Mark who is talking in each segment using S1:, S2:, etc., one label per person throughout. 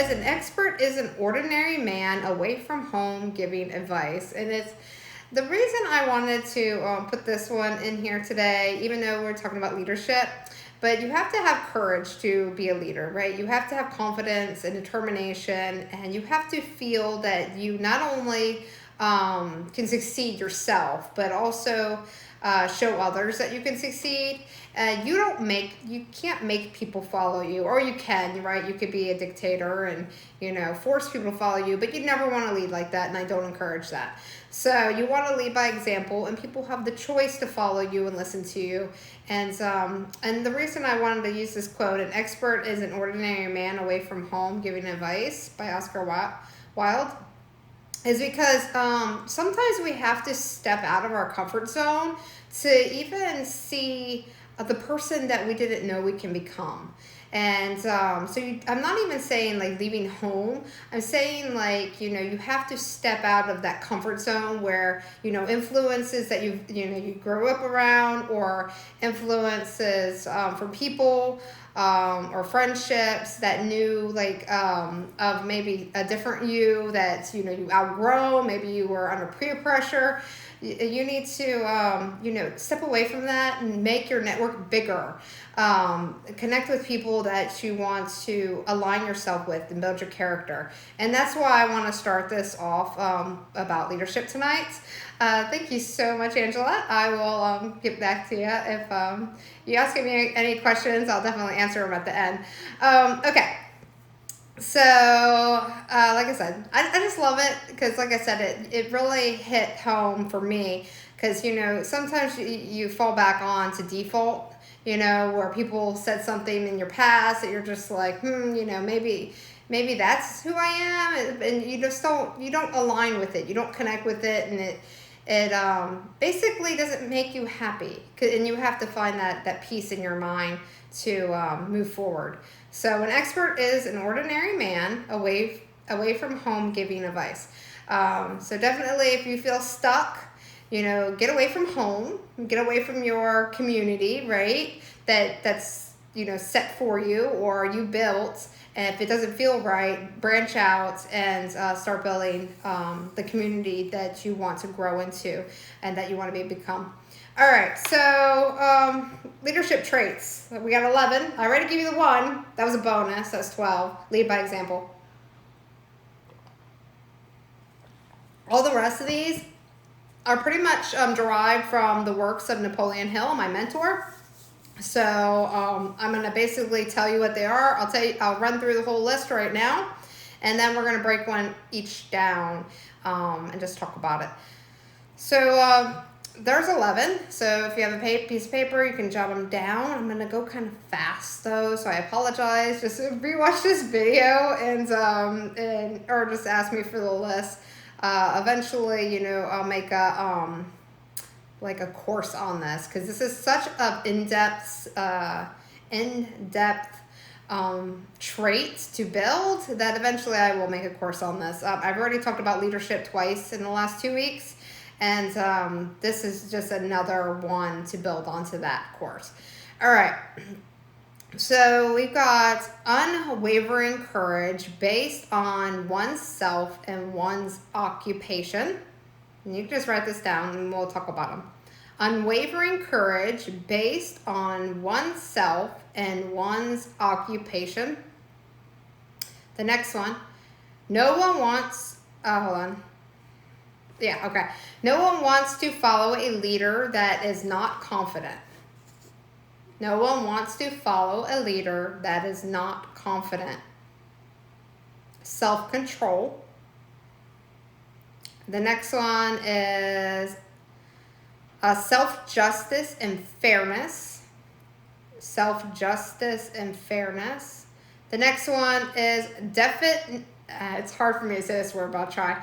S1: says, an expert is an ordinary man away from home giving advice. And it's the reason I wanted to put this one in here today, even though we're talking about leadership, but you have to have courage to be a leader, right? You have to have confidence and determination, and you have to feel that you not only can succeed yourself, but also show others that you can succeed. You can't make people follow you, or you can, right? You could be a dictator and, force people to follow you, but you never want to lead like that, and I don't encourage that. So you want to lead by example, and people have the choice to follow you and listen to you. And the reason I wanted to use this quote, an expert is an ordinary man away from home giving advice, by Oscar Wilde, is because sometimes we have to step out of our comfort zone to even see the person that we didn't know we can become. And I'm not even saying like leaving home. I'm saying like, you have to step out of that comfort zone where, influences that you grew up around, or influences from people or friendships that knew of maybe a different you that, you outgrow. Maybe you were under peer pressure. You need to, step away from that and make your network bigger. Connect with people that you want to align yourself with and build your character. And that's why I want to start this off about leadership tonight. Thank you so much, Angela. I will get back to you. If you ask me any questions, I'll definitely answer them at the end. Okay. So, like I said, I just love it because, like I said, it really hit home for me because, sometimes you fall back on to default, where people said something in your past that you're just like, maybe that's who I am. And you don't align with it. You don't connect with it. And it basically doesn't make you happy. And you have to find that peace in your mind to move forward. So an expert is an ordinary man away from home giving advice. So definitely if you feel stuck, get away from home, get away from your community, right? That's, set for you or you built. And if it doesn't feel right, branch out and start building the community that you want to grow into and that you want to become. All right, so leadership traits. We got 11. I already gave you the one. That was a bonus. That's 12. Lead by example. All the rest of these are pretty much derived from the works of Napoleon Hill, my mentor. So I'm going to basically tell you what they are. I'll run through the whole list right now, and then we're going to break one each down and just talk about it. So there's 11. So if you have a piece of paper, you can jot them down. I'm going to go kind of fast though, so I apologize. Just rewatch this video and or just ask me for the list. Eventually, I'll make a course on this because this is such an in-depth trait to build that eventually I will make a course on this. I've already talked about leadership twice in the last 2 weeks, and this is just another one to build onto that course. All right. So we've got unwavering courage based on oneself and one's occupation. And you can just write this down and we'll talk about them. Unwavering courage based on oneself and one's occupation. The next one. No one wants to follow a leader that is not confident. No one wants to follow a leader that is not confident. Self-control. The next one is SelfJustice and Fairness. SelfJustice and Fairness. The next one is it's hard for me to say this word, but I'll try.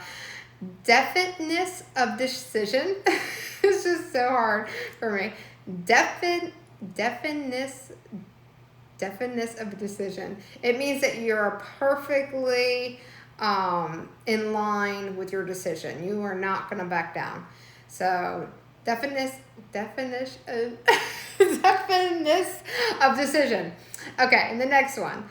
S1: Definiteness of decision. It's just so hard for me. Definiteness of decision. It means that you're perfectly in line with your decision. You are not going to back down. So definiteness of decision. Okay, and the next one.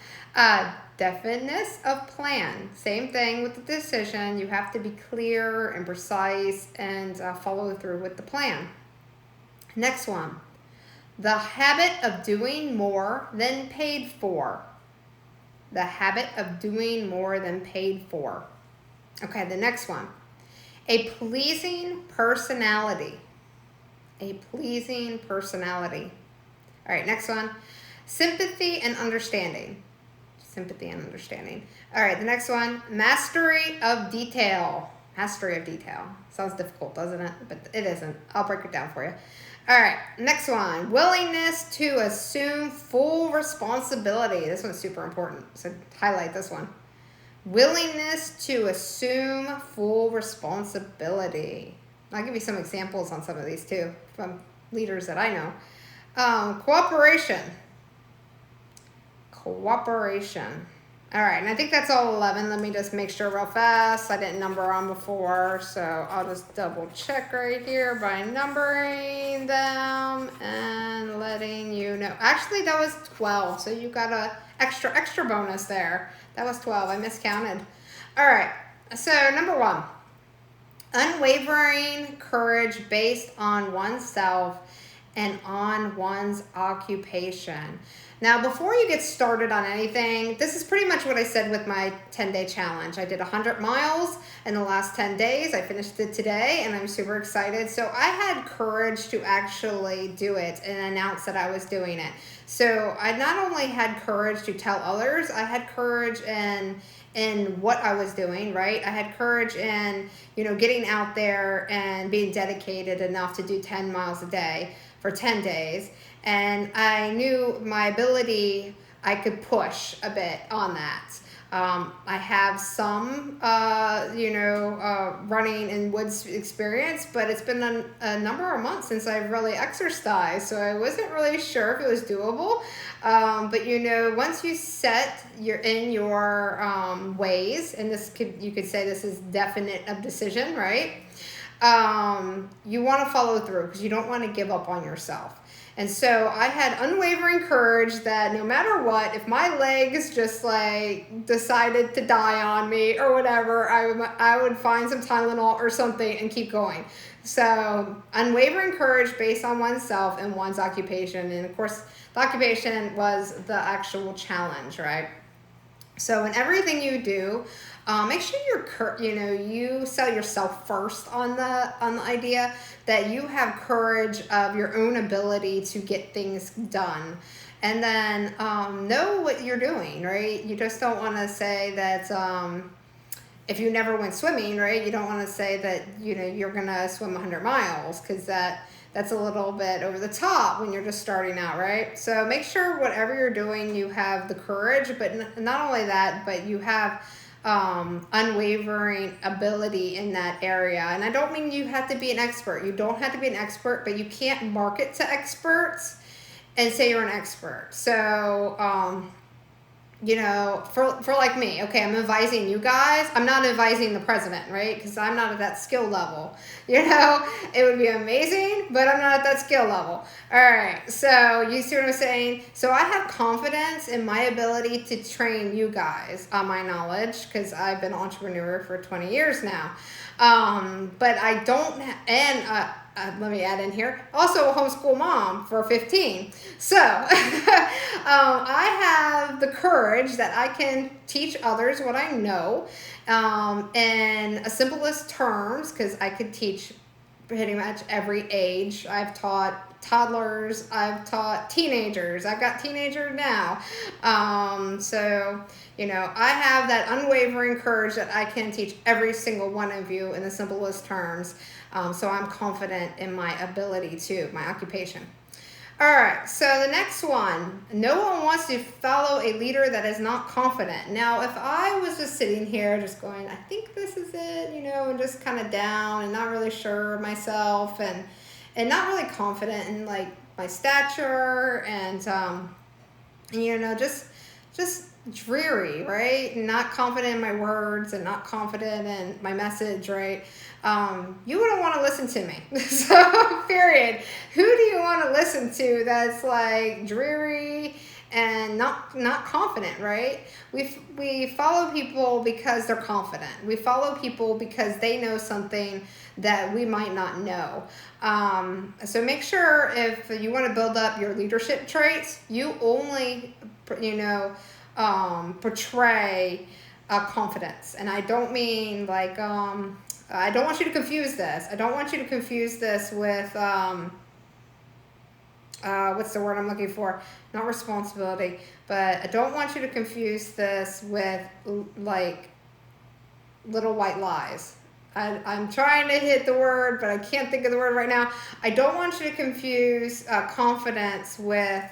S1: definiteness of plan. Same thing with the decision. You have to be clear and precise and follow through with the plan. Next one, the habit of doing more than paid for. The habit of doing more than paid for. Okay, the next one, a pleasing personality. A pleasing personality. All right, next one, sympathy and understanding. Sympathy and understanding. All right, the next one, mastery of detail. Mastery of detail. Sounds difficult, doesn't it? But it isn't. I'll break it down for you. All right, next one, willingness to assume full responsibility. This one's super important, so highlight this one. Willingness to assume full responsibility. I'll give you some examples on some of these too from leaders that I know. Cooperation. Cooperation. All right, and I think that's all 11. Let me just make sure real fast. I didn't number them before, so I'll just double check right here by numbering them and letting you know. Actually, that was 12, so you got a extra bonus there. That was 12. I miscounted. All right, so number 1, unwavering courage based on oneself and on one's occupation. Now, before you get started on anything, this is pretty much what I said with my 10-day challenge. I did 100 miles in the last 10 days. I finished it today, and I'm super excited. So I had courage to actually do it and announce that I was doing it. So I not only had courage to tell others, I had courage in what I was doing, right? I had courage in, getting out there and being dedicated enough to do 10 miles a day for 10 days. And I knew my ability, I could push a bit on that. I have some, running in woods experience, but it's been a number of months since I've really exercised, so I wasn't really sure if it was doable. But once you set your ways, and you could say this is definite of decision, right? You want to follow through because you don't want to give up on yourself. And so I had unwavering courage that no matter what, if my legs just decided to die on me or whatever, I would find some Tylenol or something and keep going. So unwavering courage based on oneself and one's occupation. And of course, the occupation was the actual challenge, right? So in everything you do, make sure you sell yourself first on the idea that you have courage of your own ability to get things done, and then know what you're doing, right? You just don't want to say that if you never went swimming, right? You don't want to say that you're gonna swim 100 miles because that's a little bit over the top when you're just starting out, right? So make sure whatever you're doing, you have the courage, but not only that, but you have unwavering ability in that area. And I don't mean you have to be an expert. You don't have to be an expert, but you can't market to experts and say you're an expert. So, for like me, okay, I'm advising you guys. I'm not advising the president, right? Because I'm not at that skill level. It would be amazing, but I'm not at that skill level. All right, so you see what I'm saying? So I have confidence in my ability to train you guys on my knowledge because I've been an entrepreneur for 20 years now. But I don't, let me add in here, also a homeschool mom for 15. So I have the courage that I can teach others what I know in simplest terms because I could teach pretty much every age. I've taught toddlers, I've taught teenagers, I've got teenagers now. I have that unwavering courage that I can teach every single one of you in the simplest terms. So I'm confident in my ability to, my occupation. All right, so the next one, no one wants to follow a leader that is not confident. Now, if I was just sitting here just going, I think this is it, and just kind of down and not really sure of myself and not really confident in my stature and, just dreary, right? Not confident in my words and not confident in my message, right? You wouldn't want to listen to me. So, period. Who do you want to listen to that's dreary and not confident, right? We follow people because they're confident. We follow people because they know something that we might not know. So make sure if you want to build up your leadership traits, you only, portray confidence. And I don't mean like, I don't want you to confuse this. I don't want you to confuse this with, what's the word I'm looking for? Not responsibility, but I don't want you to confuse this with like little white lies. I'm trying to hit the word, but I can't think of the word right now. I don't want you to confuse confidence with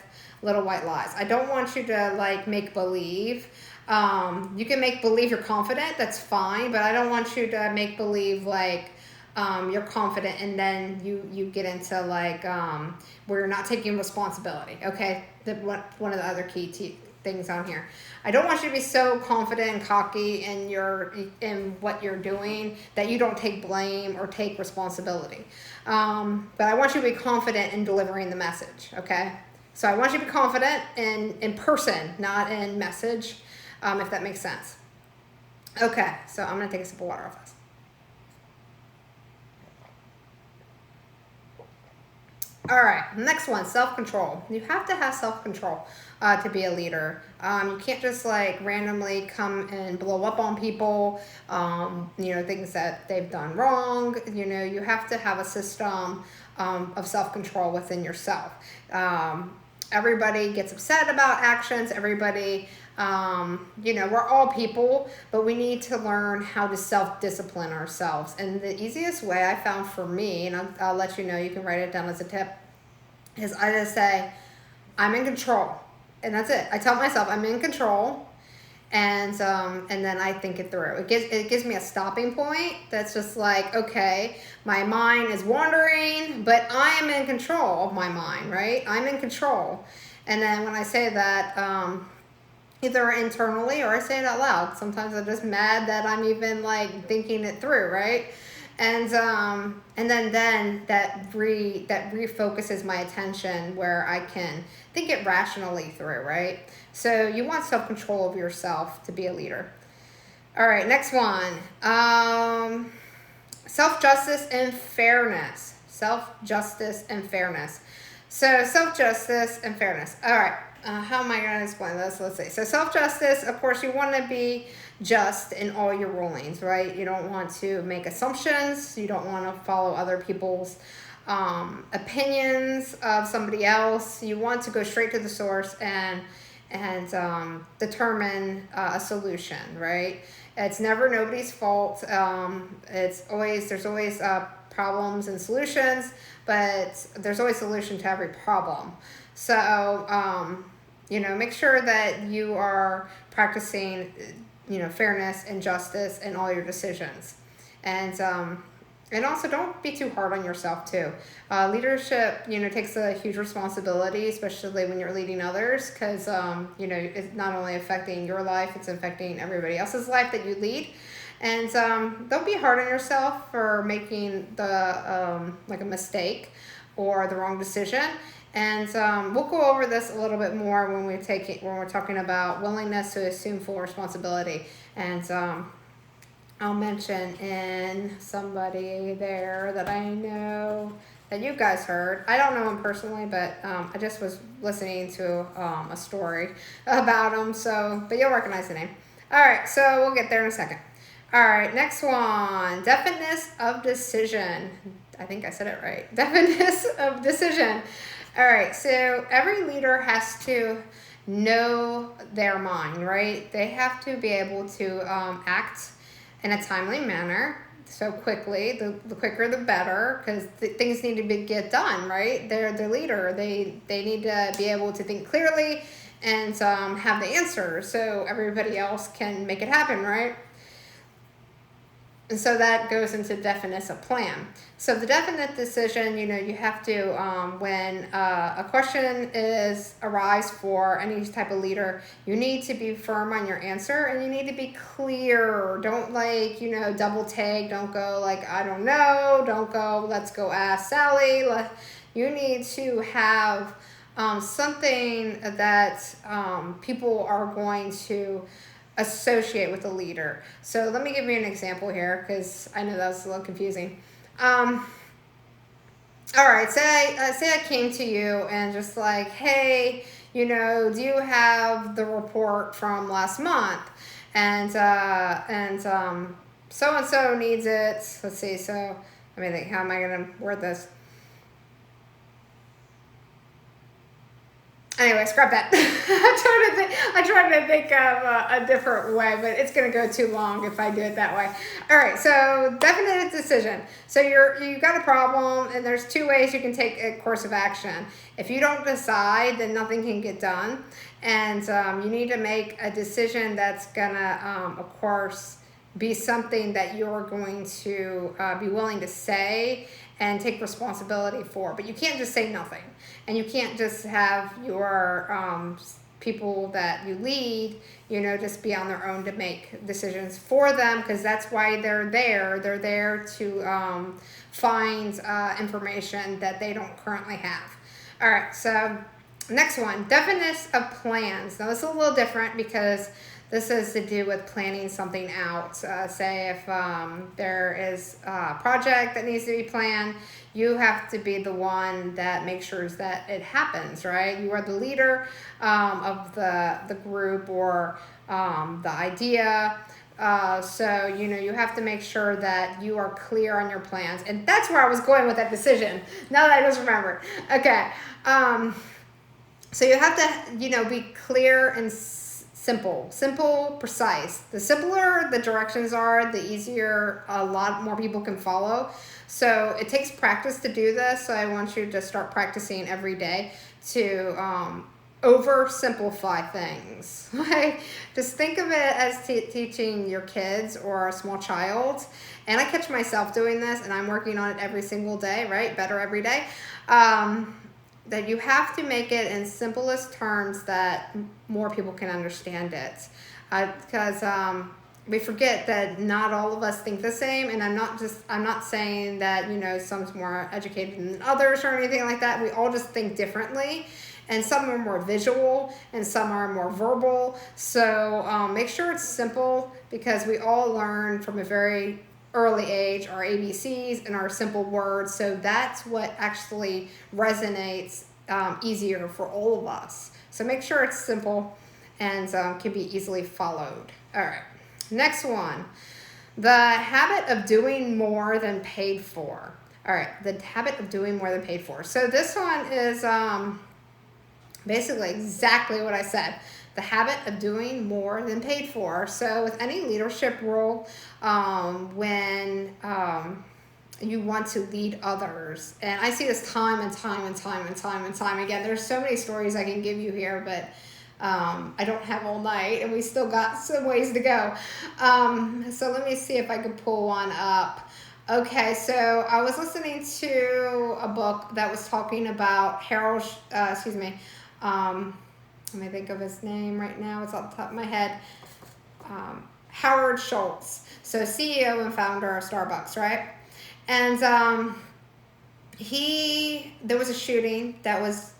S1: little white lies. I don't want you to like make believe. You can make believe you're confident, that's fine, but I don't want you to make believe like you're confident and then you get into like where you're not taking responsibility. Okay, one of the other key things on here. I don't want you to be so confident and cocky in what you're doing that you don't take blame or take responsibility. But I want you to be confident in delivering the message. Okay, so I want you to be confident in person, not in message, if that makes sense. Okay, so I'm gonna take a sip of water off this. All right, next one, self-control. You have to have self-control to be a leader. You can't just like randomly come and blow up on people, things that they've done wrong. You have to have a system of self-control within yourself. Everybody gets upset about actions. Everybody, we're all people, but we need to learn how to self-discipline ourselves. And the easiest way I found for me, and I'll let you know, you can write it down as a tip, is I just say, I'm in control. And that's it. I tell myself I'm in control, and then I think it through. It gives me a stopping point that's just like, okay, my mind is wandering, but I am in control of my mind, right? I'm in control. And then when I say that, either internally or I say it out loud. Sometimes I'm just mad that I'm even like thinking it through, right? And then that refocuses my attention where I can think it rationally through, right? So you want self-control of yourself to be a leader. All right, next one. Self-justice and fairness. Self-justice and fairness. So self-justice and fairness. All right. How am I going to explain this? Let's see. So self-justice, of course, you want to be just in all your rulings, right? You don't want to make assumptions. You don't want to follow other people's opinions of somebody else. You want to go straight to the source and determine a solution, right? It's never nobody's fault. There's always problems and solutions, but there's always a solution to every problem. So, make sure that you are practicing, fairness and justice in all your decisions. And also don't be too hard on yourself too. Leadership, takes a huge responsibility, especially when you're leading others, because, it's not only affecting your life, it's affecting everybody else's life that you lead. And don't be hard on yourself for making a mistake or the wrong decision. And we'll go over this a little bit more when we're talking about willingness to assume full responsibility. And I'll mention in somebody there that I know that you guys heard. I don't know him personally, but I just was listening to a story about him. But you'll recognize the name. All right, so we'll get there in a second. All right, next one, definiteness of decision. I think I said it right. Definiteness of decision. All right, so every leader has to know their mind, right? They have to be able to act in a timely manner, so quickly. The quicker the better, because things need to get done, right? They're the leader. They need to be able to think clearly and have the answer so everybody else can make it happen, right? And so that goes into definiteness of plan. So the definite decision, you have to, when a question arrives for any type of leader, you need to be firm on your answer and you need to be clear. Don't double take. Don't go like, I don't know. Don't go, let's go ask Sally. You need to have something that people are going to associate with a leader. So let me give you an example here, because I know that was a little confusing. All right, say I came to you and just like, hey, do you have the report from last month? And so and so needs it. Let's see. So let me think. How am I gonna word this? Anyway, scrap that. I'm trying to think of a different way, but it's going to go too long if I do it that way. All right, so definite decision. So you got a problem, and there's two ways you can take a course of action. If you don't decide, then nothing can get done, and you need to make a decision that's gonna, of course, be something that you're going to be willing to say and take responsibility for. But you can't just say nothing. And you can't just have your people that you lead, just be on their own to make decisions for them, because that's why they're there. They're there to find information that they don't currently have. All right, so next one, definition of plans. Now, this is a little different because this has to do with planning something out. Say if there is a project that needs to be planned, you have to be the one that makes sure that it happens, right? You are the leader of the group or the idea. So, you have to make sure that you are clear on your plans. And that's where I was going with that decision. Now that I just remembered. Okay. So you have to, be clear and simple, precise. The simpler the directions are, the easier a lot more people can follow. So it takes practice to do this. So I want you to start practicing every day to oversimplify things. Like, just think of it as teaching your kids or a small child. And I catch myself doing this, and I'm working on it every single day, right? Better every day. That you have to make it in simplest terms that more people can understand it. Because we forget that not all of us think the same, and I'm not saying that, some's more educated than others or anything like that. We all just think differently, and some are more visual and some are more verbal. So make sure it's simple, because we all learn from a very early age our ABCs and our simple words. So that's what actually resonates easier for all of us. So make sure it's simple and can be easily followed. All right. Next one, the habit of doing more than paid for. All right, the habit of doing more than paid for. So this one is basically exactly what I said. The habit of doing more than paid for. So with any leadership role, when you want to lead others, and I see this time and time again. There's so many stories I can give you here, but I don't have all night, and we still got some ways to go. So let me see if I can pull one up. Okay, so I was listening to a book that was talking about let me think of his name right now. It's off the top of my head. Howard Schultz. So CEO and founder of Starbucks, right? And there was a shooting that was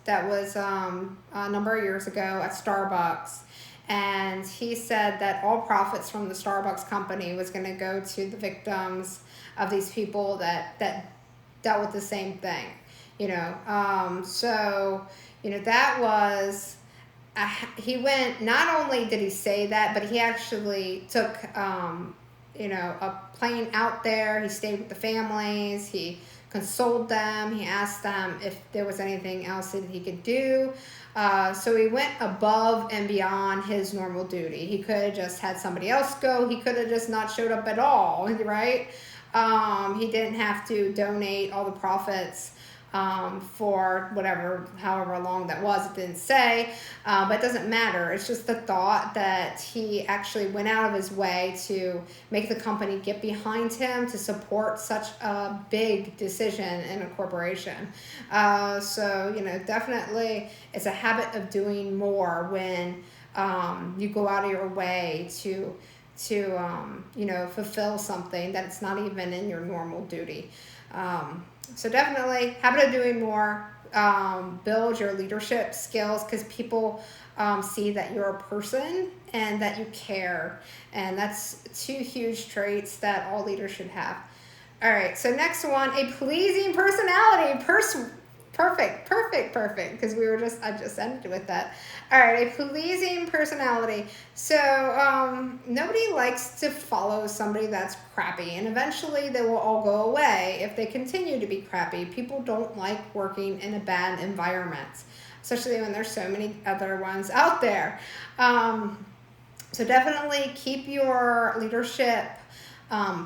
S1: a number of years ago at Starbucks, and he said that all profits from the Starbucks company was going to go to the victims of these people that dealt with the same thing, so that was he went. Not only did he say that, but he actually took a plane out there. He stayed with the families. He consoled them. He asked them if there was anything else that he could do. So he went above and beyond his normal duty. He could have just had somebody else go. He could have just not showed up at all, right? He didn't have to donate all the profits for however long that was. It didn't say, but it doesn't matter. It's just the thought that he actually went out of his way to make the company get behind him to support such a big decision in a corporation. So definitely it's a habit of doing more when you go out of your way to fulfill something that it's not even in your normal duty. So definitely habit of doing more build your leadership skills, because people see that you're a person and that you care. And that's two huge traits that all leaders should have. All right, so next one, a pleasing personality. Perfect, because I just ended with that. All right, a pleasing personality. So nobody likes to follow somebody that's crappy, and eventually they will all go away if they continue to be crappy. People don't like working in a bad environment, especially when there's so many other ones out there. So definitely keep your leadership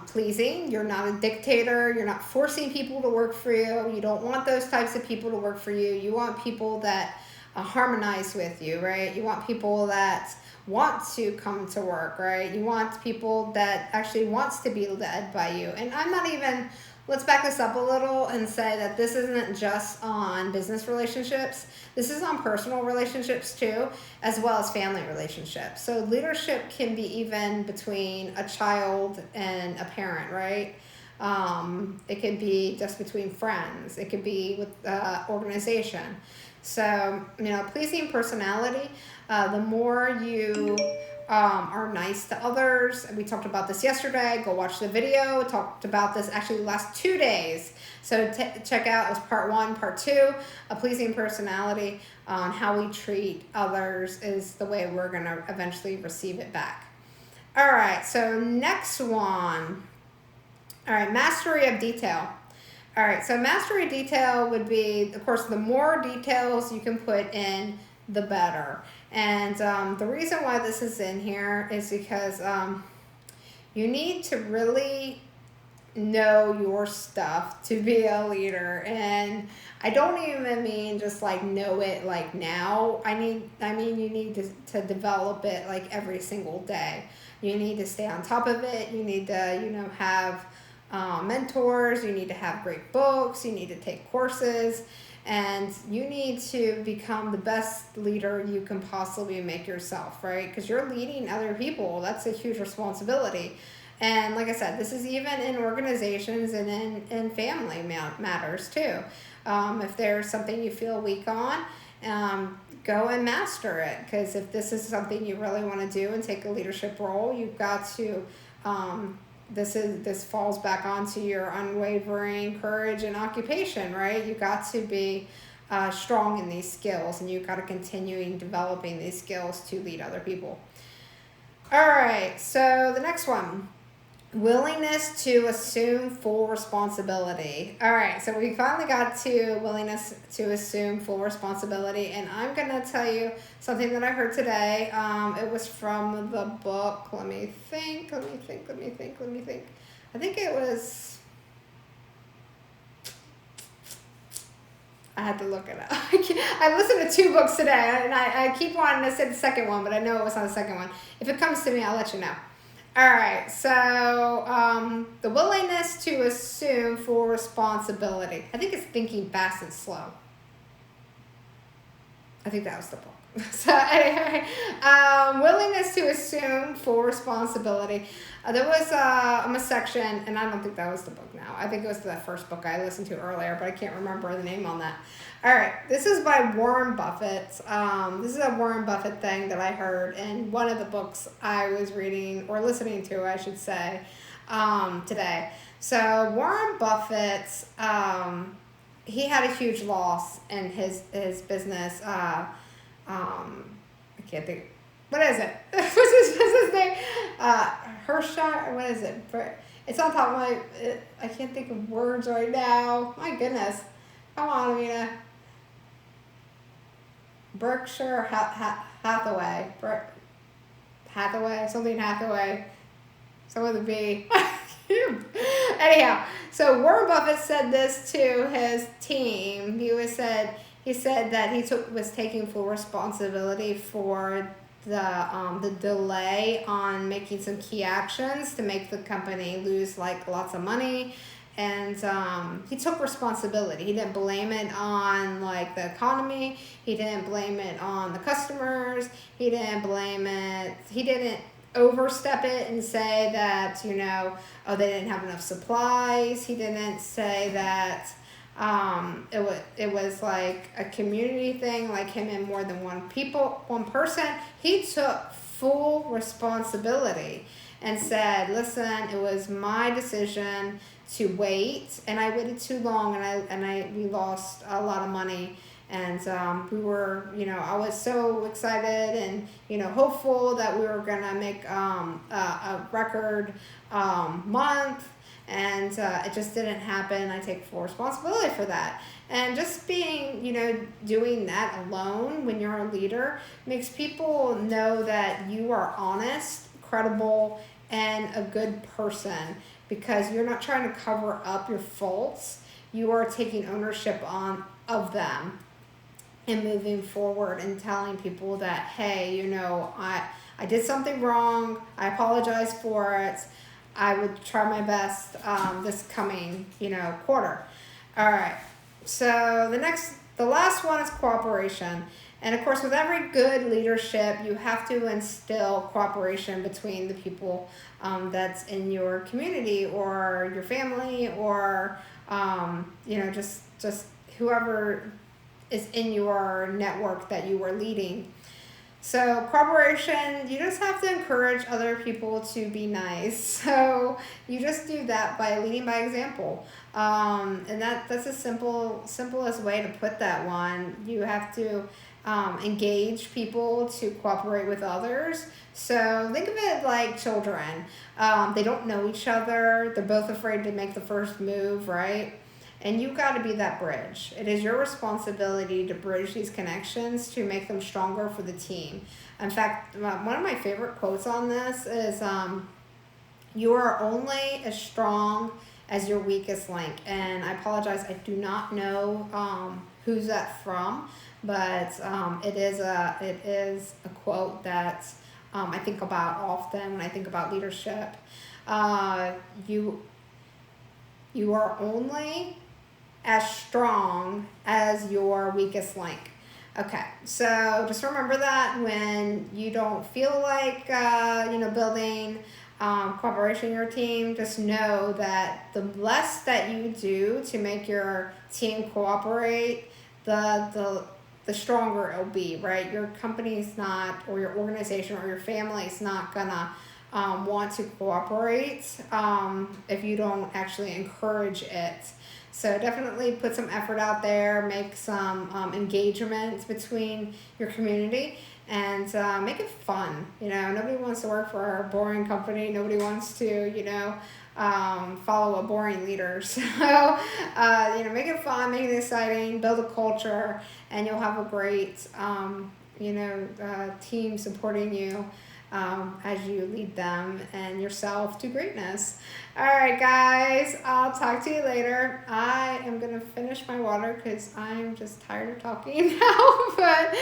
S1: pleasing. You're not a dictator. You're not forcing people to work for you. You don't want those types of people to work for you. You want people that harmonize with you, right? You want people that want to come to work, right? You want people that actually wants to be led by you. And I'm not even, let's back this up a little and say that this isn't just on business relationships. This is on personal relationships too, as well as family relationships. So leadership can be even between a child and a parent, right? It could be just between friends. It could be with organization. So, pleasing personality, the more you are nice to others. We talked about this yesterday. Go watch the video. We talked about this actually the last 2 days. So check out, it was part 1, part 2, a pleasing personality. How we treat others is the way we're going to eventually receive it back. All right, so next one. All right, mastery of detail. All right, so mastery of detail would be, of course, the more details you can put in, the better. And the reason why this is in here is because you need to really know your stuff to be a leader. And I don't even mean just like know it like now. I mean you need to develop it like every single day. You need to stay on top of it. You need to have mentors. You need to have great books. You need to take courses. And you need to become the best leader you can possibly make yourself, right? Because you're leading other people. That's a huge responsibility. And like I said, this is even in organizations and in family matters too. If there's something you feel weak on, go and master it. Because if this is something you really want to do and take a leadership role, you've got to, this falls back onto your unwavering courage and occupation, right? You got to be strong in these skills, and you've got to continue developing these skills to lead other people. All right, so the next one. Willingness to assume full responsibility. All right, so we finally got to willingness to assume full responsibility, and I'm going to tell you something that I heard today. It was from the book. Let me think. I think it was, I had to look it up. I listened to 2 books today, and I keep wanting to say the second one, but I know it was not the second one. If it comes to me, I'll let you know. All right, so the willingness to assume full responsibility. I think it's Thinking Fast and Slow. I think that was the book. So anyway, willingness to assume full responsibility. There was a section, and I don't think that was the book now. I think it was the first book I listened to earlier, but I can't remember the name on that. All right, this is by Warren Buffett. This is a Warren Buffett thing that I heard in one of the books I was reading, or listening to, I should say, today. So Warren Buffett, he had a huge loss in his business. I can't think. What is it? What's his business name? Hershire. What is it? It's on top of my. I can't think of words right now. My goodness. Come on, Amena. Berkshire Hathaway. Hathaway. Something Hathaway. Some with a B. Anyhow, so Warren Buffett said this to his team. He said that he was taking full responsibility for the delay on making some key actions to make the company lose like lots of money, and he took responsibility. He didn't blame it on like the economy. He didn't blame it on the customers. He didn't overstep it and say that they didn't have enough supplies. He didn't say that It was like a community thing, like him and more than one person. He took full responsibility and said, listen, it was my decision to wait, and I waited too long, and we lost a lot of money. And we were, I was so excited and, hopeful that we were going to make a record month. And it just didn't happen. I take full responsibility for that. And just being, doing that alone when you're a leader makes people know that you are honest, credible, and a good person, because you're not trying to cover up your faults. You are taking ownership of them and moving forward and telling people that, hey, I did something wrong. I apologize for it. I would try my best this coming, quarter. All right. So the last one is cooperation. And of course, with every good leadership, you have to instill cooperation between the people that's in your community or your family or, just whoever is in your network that you are leading. So cooperation, you just have to encourage other people to be nice. So you just do that by leading by example. And that's a simplest way to put that one. You have to engage people to cooperate with others. So think of it like children. They don't know each other. They're both afraid to make the first move, right? And you've got to be that bridge. It is your responsibility to bridge these connections to make them stronger for the team. In fact, one of my favorite quotes on this is, you are only as strong as your weakest link. And I apologize, I do not know who's that from, but it is a quote that I think about often when I think about leadership. You are only as strong as your weakest link. Okay, so just remember that when you don't feel like building cooperation in your team, just know that the less that you do to make your team cooperate, the stronger it'll be, right? Your company's not, or your organization or your family's not gonna want to cooperate if you don't actually encourage it. So definitely put some effort out there, make some engagement between your community, and make it fun. Nobody wants to work for a boring company. Nobody wants to, follow a boring leader. So, make it fun, make it exciting, build a culture, and you'll have a great, team supporting you as you lead them and yourself to greatness. All right, guys, I'll talk to you later. I am going to finish my water because I'm just tired of talking now, but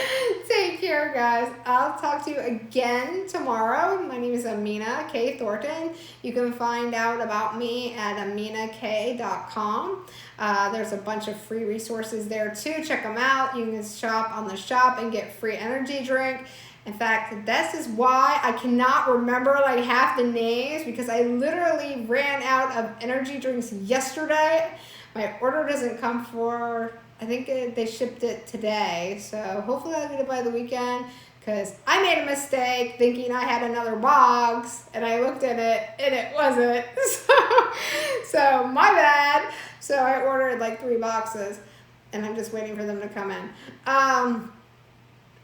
S1: take care, guys. I'll talk to you again tomorrow. My name is Amena Kay Thornton. You can find out about me at amenakay.com. There's a bunch of free resources there too. Check them out. You can shop on the shop and get free energy drink. In fact, this is why I cannot remember like half the names, because I literally ran out of energy drinks yesterday. My order doesn't come for, I think they shipped it today. So hopefully I'll get it by the weekend, because I made a mistake thinking I had another box and I looked at it and it wasn't. So my bad. So I ordered like 3 boxes and I'm just waiting for them to come in.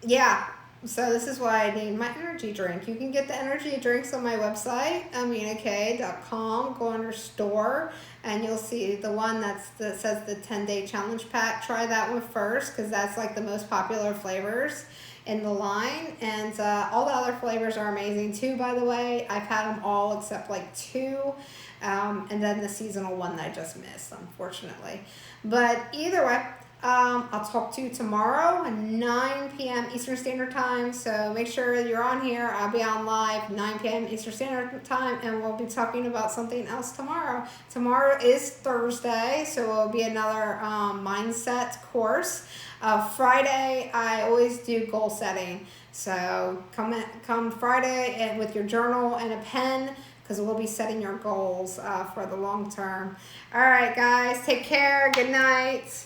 S1: Yeah. So this is why I need my energy drink. You can get the energy drinks on my website, amenakay.com. Go under store, and you'll see the one that says the 10-day challenge pack. Try that one first, because that's like the most popular flavors in the line. And all the other flavors are amazing too, by the way. I've had them all except like 2. And then the seasonal one that I just missed, unfortunately. But either way, I'll talk to you tomorrow at 9 p.m. Eastern Standard Time. So make sure you're on here. I'll be on live 9 p.m. Eastern Standard Time, and we'll be talking about something else tomorrow. Tomorrow is Thursday, so it'll be another mindset course. Friday, I always do goal setting. So come Friday and with your journal and a pen. because we'll be setting your goals for the long term. All right, guys, take care. Good night.